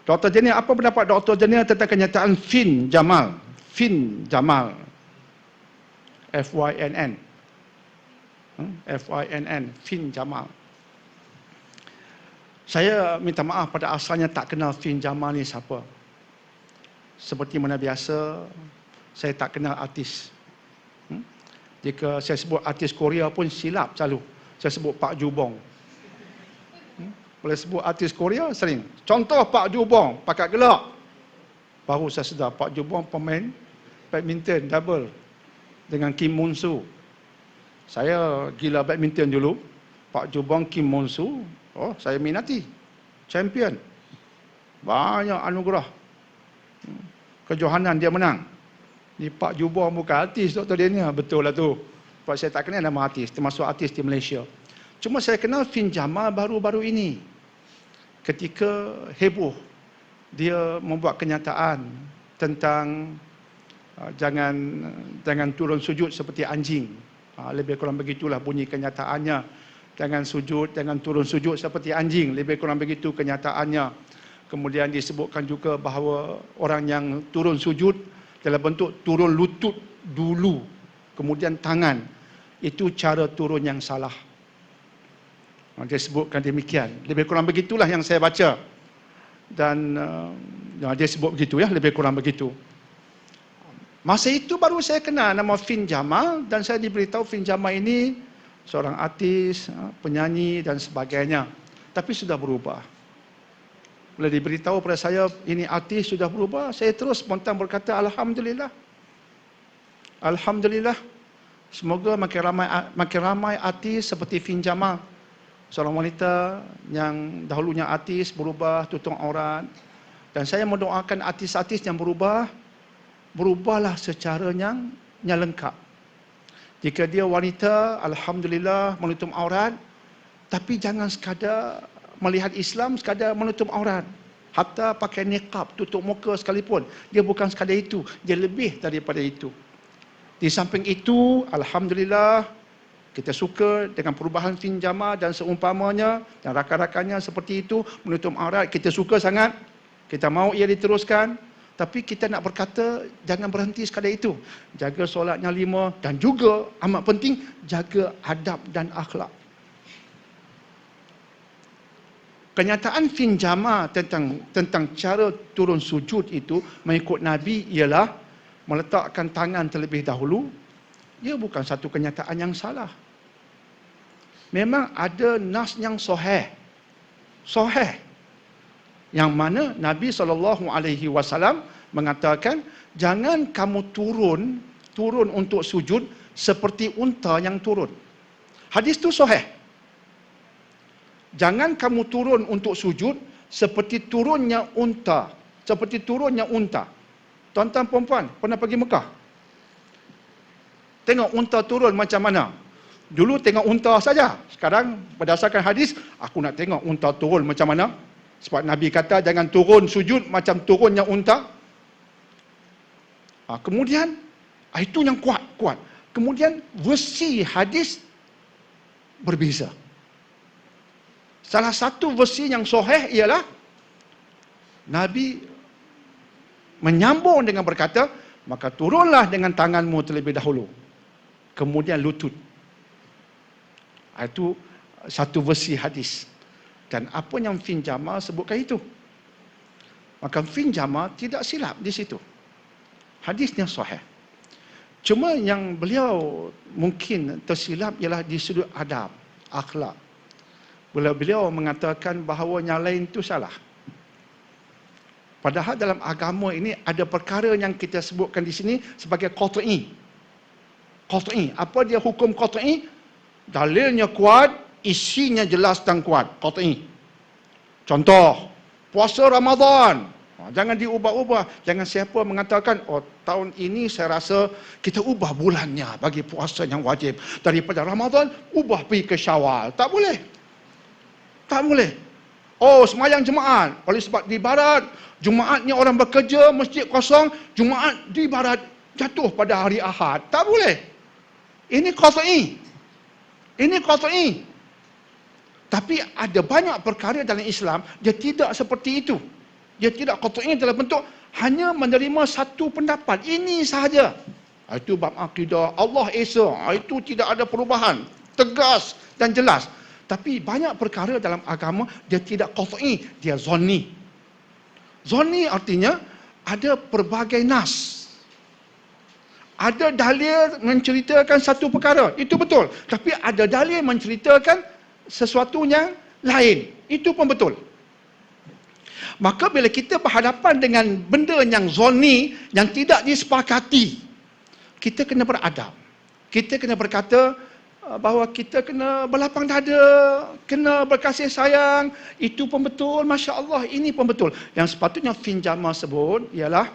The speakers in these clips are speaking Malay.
Dr. Daniel, apa pendapat Dr. Daniel tentang kenyataan Finn Jamal? Finn Jamal. FYNN. FYNN. Finn Jamal. Saya minta maaf, pada asalnya tak kenal Finn Jamal ni siapa. Seperti mana biasa, saya tak kenal artis. Jika saya sebut artis Korea pun silap selalu. Saya sebut Pak Jubong. Boleh sebut artis Korea sering. Contoh Pak Jubong, pakat gelak. Baru saya sedar Pak Jubong pemain badminton double dengan Kim Moon Soo. Saya gila badminton dulu. Pak Jubong, Kim Moon Soo, oh saya minati. Champion. Banyak anugerah. Kejohanan dia menang. Ni Pak Jubong bukan artis, Dr. Daniel. Betul lah tu. Sebab saya tak kenal nama artis, termasuk artis di Malaysia. Cuma saya kenal Finn Jamal baru-baru ini. Ketika heboh, dia membuat kenyataan tentang jangan turun sujud seperti anjing. Lebih kurang begitulah bunyi kenyataannya. Jangan turun sujud seperti anjing. Lebih kurang begitu kenyataannya. Kemudian disebutkan juga bahawa orang yang turun sujud dalam bentuk turun lutut dulu, kemudian tangan, itu cara turun yang salah. Dia sebutkan demikian. Lebih kurang begitulah yang saya baca. Dan dia sebut begitu ya, lebih kurang begitu. Masa itu baru saya kenal nama Finn Jamal, dan saya diberitahu Finn Jamal ini seorang artis, penyanyi dan sebagainya. Tapi sudah berubah. Bila diberitahu pada saya ini artis sudah berubah, saya terus spontan berkata Alhamdulillah. Alhamdulillah. Semoga makin ramai artis seperti Finn Jamal. Seorang wanita yang dahulunya artis berubah tutung aurat. Dan saya mendoakan artis-artis yang berubahlah secara yang lengkap. Jika dia wanita, Alhamdulillah menutup aurat, tapi jangan sekadar melihat Islam sekadar menutup aurat. Hatta pakai niqab, tutup muka sekalipun, dia bukan sekadar itu, dia lebih daripada itu. Di samping itu, Alhamdulillah, kita suka dengan perubahan Finn Jamal dan seumpamanya, dan rakan-rakannya seperti itu, menutup aurat, kita suka sangat, kita mahu ia diteruskan. Tapi kita nak berkata, jangan berhenti sekadar itu. Jaga solatnya 5, dan juga amat penting, jaga adab dan akhlak. Kenyataan Finn Jamal tentang cara turun sujud itu mengikut Nabi ialah meletakkan tangan terlebih dahulu. Ia bukan satu kenyataan yang salah. Memang ada nas yang sahih. Sahih. Yang mana Nabi SAW mengatakan, jangan kamu turun untuk sujud seperti unta yang turun. Hadis itu sahih. Jangan kamu turun untuk sujud seperti turunnya unta. Seperti turunnya unta. Tuan-tuan perempuan, pernah pergi Mekah? Tengok unta turun macam mana. Dulu tengok unta saja. Sekarang berdasarkan hadis, aku nak tengok unta turun macam mana. Sebab Nabi kata jangan turun sujud macam turunnya unta. Kemudian, itu yang kuat. Kemudian versi hadis berbeza. Salah satu versi yang sahih ialah Nabi menyambung dengan berkata, maka turunlah dengan tanganmu terlebih dahulu. Kemudian lutut. Itu satu versi hadis. Dan apa yang Finn Jamal sebutkan itu. Maka Finn Jamal tidak silap di situ. Hadisnya sahih. Cuma yang beliau mungkin tersilap ialah di sudut adab, akhlak. Bila beliau mengatakan bahawa yang lain itu salah. Padahal dalam agama ini ada perkara yang kita sebutkan di sini sebagai qat'i. Qat'i. Apa dia hukum qat'i? Dalilnya kuat, isinya jelas dan kuat. Qat'i. Contoh, puasa Ramadan. Jangan diubah-ubah. Jangan siapa mengatakan, tahun ini saya rasa kita ubah bulannya bagi puasa yang wajib. Daripada Ramadan, ubah pergi ke Syawal. Tak boleh. Tak boleh. Semayang Jumaat. Oleh sebab di barat, Jumaatnya orang bekerja, masjid kosong, Jumaat di barat jatuh pada hari Ahad. Tak boleh. Ini qat'i. Ini qat'i. Tapi ada banyak perkara dalam Islam, dia tidak seperti itu. Dia tidak qat'i dalam bentuk hanya menerima satu pendapat. Ini sahaja. Itu bab akidah, Allah Esa. Itu tidak ada perubahan. Tegas dan jelas. Tapi banyak perkara dalam agama, dia tidak qat'i, dia zonni. Zonni artinya, ada pelbagai nas. Ada dalil menceritakan satu perkara, itu betul. Tapi ada dalil menceritakan sesuatu yang lain, itu pun betul. Maka bila kita berhadapan dengan benda yang zonni, yang tidak disepakati, kita kena beradab. Kita kena berkata bahawa kita kena berlapang dada, kena berkasih sayang, itu pun betul, Masya Allah, ini pun betul. Yang sepatutnya Fin Jamal sebut ialah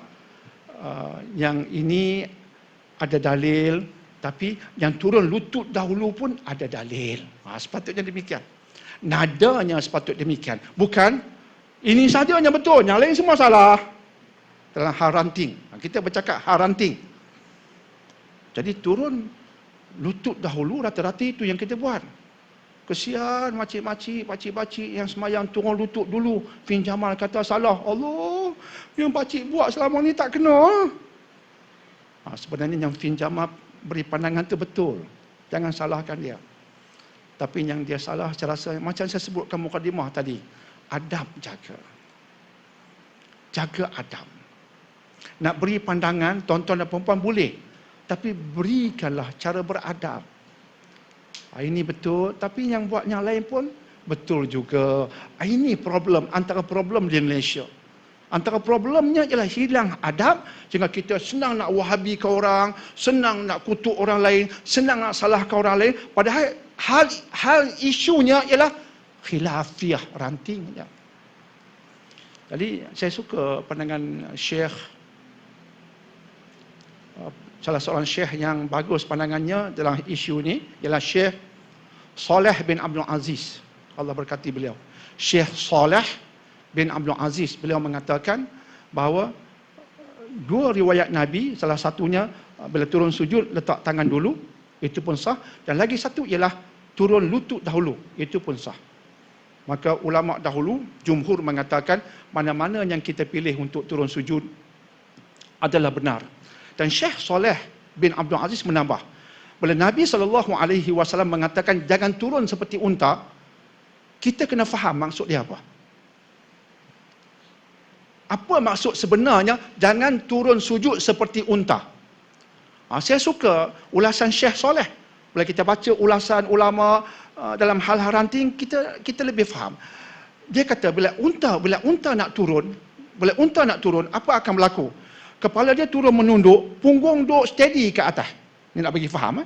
yang ini ada dalil, tapi yang turun lutut dahulu pun ada dalil. Sepatutnya demikian. Nadanya sepatutnya demikian. Bukan, ini saja yang betul, yang lain semua salah. Dalam hal ranting. Kita bercakap hal ranting. Jadi turun lutut dahulu, rata-rata itu yang kita buat. Kesian makcik-makcik yang semayang turun lutut dulu. Fin Jamal kata salah. Allah, yang pakcik buat selama ni tak kena. Sebenarnya yang Fin Jamal beri pandangan itu betul. Jangan salahkan dia. Tapi yang dia salah, saya rasa, macam saya sebutkan mukadimah tadi, adab jaga. Jaga adab. Nak beri pandangan, tuan-tuan dan perempuan boleh. Tapi berikanlah cara beradab. Ini betul, tapi yang buat yang lain pun betul juga. Ini problem, antara problem di Malaysia. Antara problemnya ialah hilang adab, sehingga kita senang nak wahabikan orang, senang nak kutuk orang lain, senang nak salahkan orang lain. Padahal hal isunya ialah khilafiah, ranting. Jadi saya suka pandangan Syekh, salah seorang Syekh yang bagus pandangannya dalam isu ini ialah Syekh Saleh bin Abdul Aziz. Allah berkati beliau. Syekh Saleh bin Abdul Aziz, beliau mengatakan bahawa dua riwayat Nabi, salah satunya bila turun sujud letak tangan dulu, itu pun sah, dan lagi satu ialah turun lutut dahulu, itu pun sah. Maka ulama dahulu jumhur mengatakan mana-mana yang kita pilih untuk turun sujud adalah benar. Dan Syekh Saleh bin Abdul Aziz menambah, bila Nabi SAW mengatakan jangan turun seperti unta, kita kena faham maksud dia apa. Apa maksud sebenarnya jangan turun sujud seperti unta? Saya suka ulasan Syekh Saleh. Bila kita baca ulasan ulama dalam hal-hal ranting, kita lebih faham. Dia kata bila unta nak turun, apa akan berlaku? Kepala dia turun menunduk, punggung duduk steady ke atas. Ini nak bagi faham.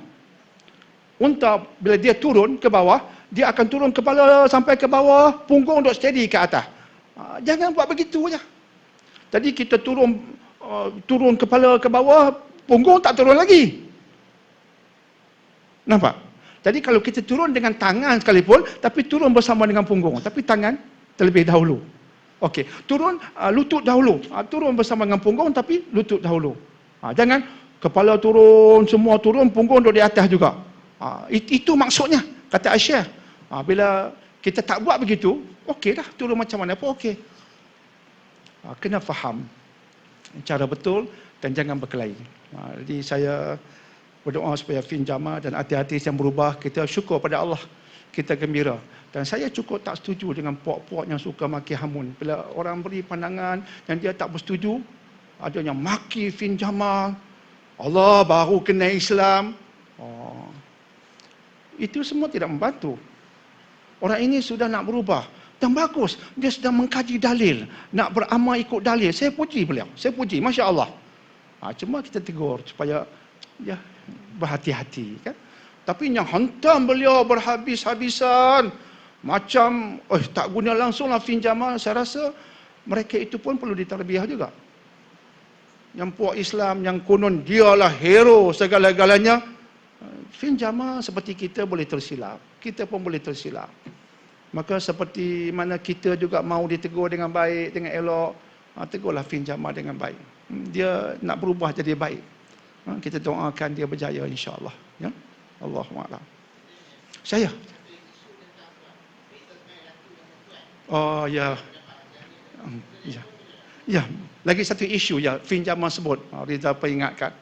Unta bila dia turun ke bawah, dia akan turun kepala sampai ke bawah, punggung duduk steady ke atas. Jangan buat begitu saja. Jadi kita turun kepala ke bawah, punggung tak turun lagi. Nampak? Jadi kalau kita turun dengan tangan sekalipun, tapi turun bersama dengan punggung, tapi tangan terlebih dahulu. Okey, turun lutut dahulu. Turun bersama dengan punggung, tapi lutut dahulu. Jangan kepala turun, semua turun, punggung duduk di atas juga. Itu maksudnya, kata Aisyah. Bila kita tak buat begitu, okey dah, turun macam mana pun okey. Kena faham cara betul dan jangan berkelahi. Jadi saya berdoa supaya Fin Jamal dan hati-hati yang berubah. Kita syukur pada Allah, kita gembira. Dan saya cukup tak setuju dengan puak-puak yang suka maki hamun. Bila orang beri pandangan yang dia tak bersetuju, ada yang maki Fin Jamal, Allah baru kena Islam. Itu semua tidak membantu. Orang ini sudah nak berubah. Dan bagus, dia sedang mengkaji dalil, nak beramal ikut dalil. Saya puji beliau, Masya Allah. Cuma kita tegur supaya ya berhati-hati, kan. Tapi yang hantam beliau berhabis-habisan, macam tak guna langsunglah Fin Jamal, saya rasa mereka itu pun perlu ditarbiah juga. Yang puak Islam, yang konon dialah hero segala-galanya, Fin Jamal seperti kita boleh tersilap, kita pun boleh tersilap. Maka seperti mana kita juga mau ditegur dengan baik, dengan elok, tegurlah Fin Jamal dengan baik. Dia nak berubah jadi baik. Kita doakan dia berjaya insya-Allah. Ya? Allahuakbar. Saya. Oh ya. Ya. Ya, lagi satu isu ya, Fin Jamal sebut, Rizal peringatkan.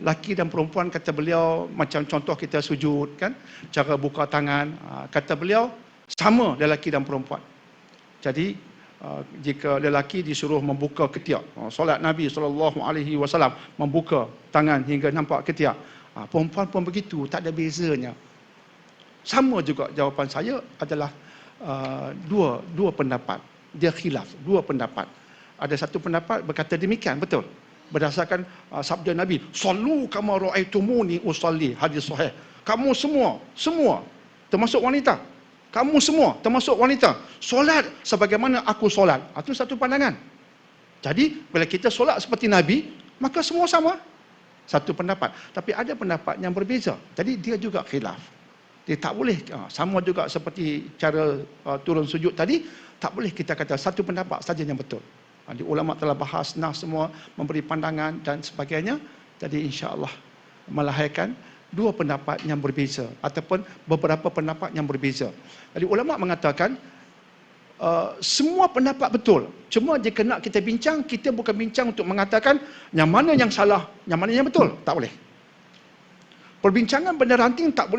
Laki dan perempuan kata beliau, macam contoh kita sujud kan, cara buka tangan, kata beliau sama lelaki dan perempuan. Jadi jika lelaki disuruh membuka ketiak, solat Nabi SAW membuka tangan hingga nampak ketiak, perempuan pun begitu, tak ada bezanya. Sama juga jawapan saya adalah dua pendapat. Dia khilaf, dua pendapat. Ada satu pendapat berkata demikian, betul. Berdasarkan sabda Nabi, "Sallu kama ra'aitumuni usalli", hadis sahih. Kamu semua termasuk wanita. Kamu semua termasuk wanita, solat sebagaimana aku solat. Itu satu pandangan. Jadi bila kita solat seperti Nabi, maka semua sama. Satu pendapat. Tapi ada pendapat yang berbeza. Jadi dia juga khilaf. Dia tak boleh, sama juga seperti cara turun sujud tadi, tak boleh kita kata satu pendapat saja yang betul. Di ulama telah bahas, semua memberi pandangan dan sebagainya. Jadi insya-Allah melahirkan dua pendapat yang berbeza ataupun beberapa pendapat yang berbeza. Jadi ulama mengatakan semua pendapat betul. Cuma jika nak kita bincang, kita bukan bincang untuk mengatakan yang mana yang salah, yang mana yang betul. Tak boleh. Perbincangan benda ranting tak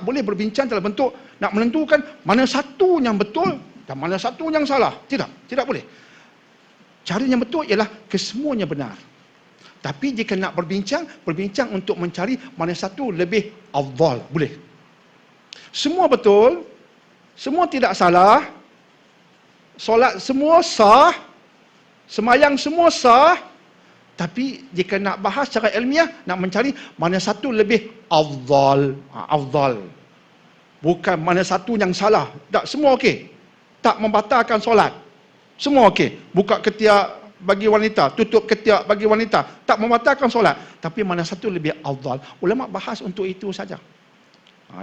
boleh berbincang dalam bentuk nak menentukan mana satu yang betul dan mana satu yang salah. Tidak boleh. Cara yang betul ialah kesemuanya benar. Tapi jika nak berbincang untuk mencari mana satu lebih afdal, boleh. Semua betul, semua tidak salah, solat semua sah, semayang semua sah, tapi jika nak bahas secara ilmiah, nak mencari mana satu lebih afdal. Afdal. Bukan mana satu yang salah. Tak, semua okey. Tak membatalkan solat. Semua okey. Buka ketiak bagi wanita, tutup ketiak bagi wanita, tak membatalkan solat. Tapi mana satu lebih afdal? Ulama bahas untuk itu saja.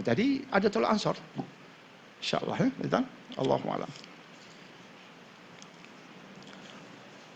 Jadi ada tolak ansur. InsyaAllah. Allahu a'lam.